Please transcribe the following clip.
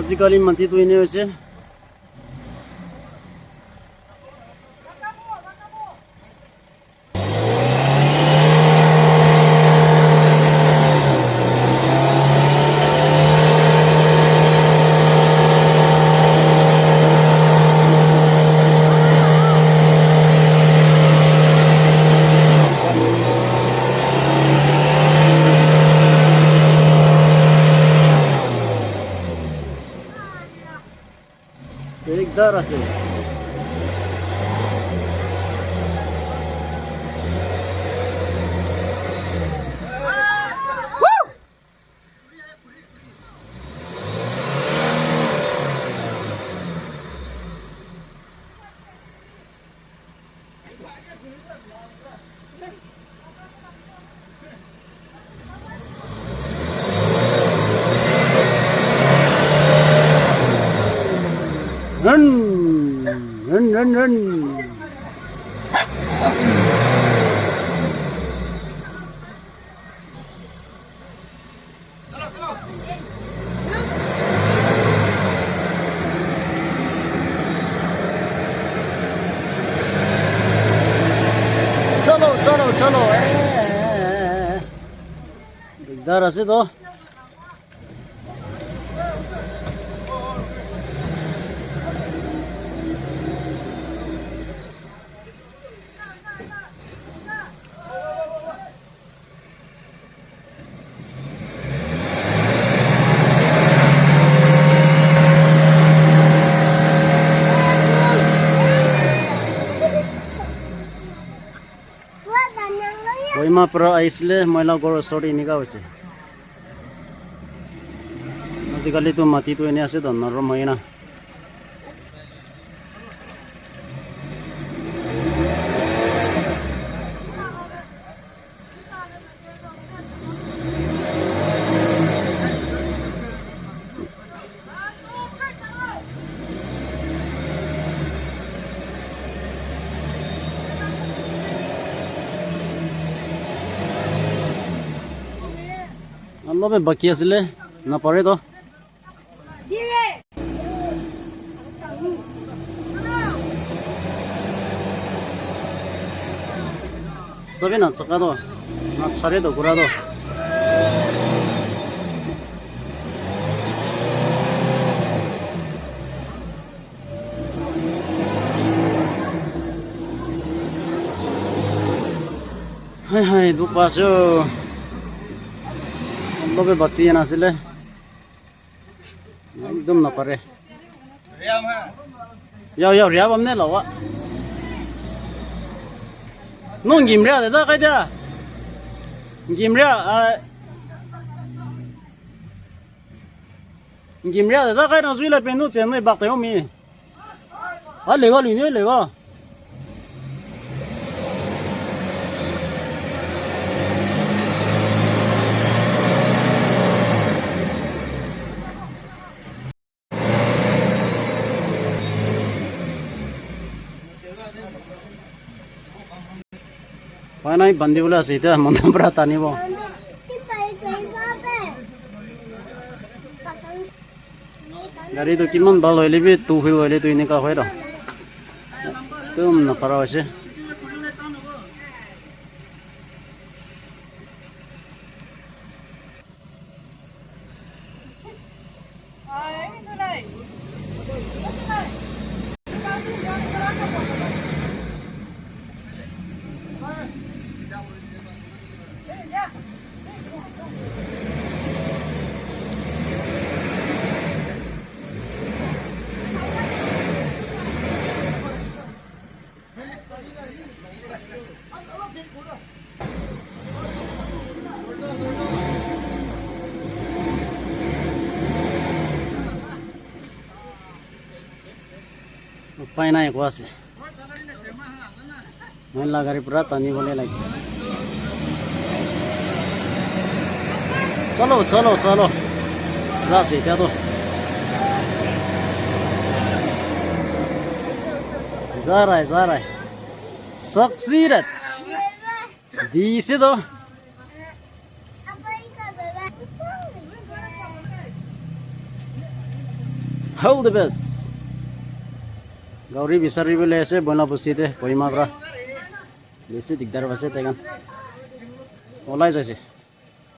আজিকালি মাটিটো এনে হৈছে দিগদাৰ আছে run run run run chalo chalo chalo digdar ase to Koima pra aisle moila gor sori nika hoise আজিকালি তো মাটিটো এনে আছে ধনৰ মইনা অলপে বাকি আছিলে নাপাৰে তো सबै नचका दो नछरे दो कुरा दो हाय हाय दुख पासो लबे बचिए नासिले एकदम नपारे याव याव रिया बमने लवा nông ghim ra để ta cái thế ghim ra để ta cái nó duy là bên nút chén này bạc thấy không mi lấy cái lưỡi nữa lấy cái Why not bandi bola sih itu mantan berata nih bo. Dari itu kiman bal oleh lebih tuh oleh itu ini kau kau dah. Tuh mana parah sih. Upai naik kuas. Main lagari berat tani boleh lagi. Chalo chalo chalo. Jasi dia tu. Zarai zarai. Succeeded. Di situ. All the best. Gauri বিচাৰিবলৈ আছে বনাবস্তিতে কহিমাৰ পৰা বেছি দিগদাৰ পাইছে তাইকান ওলাই যাইছে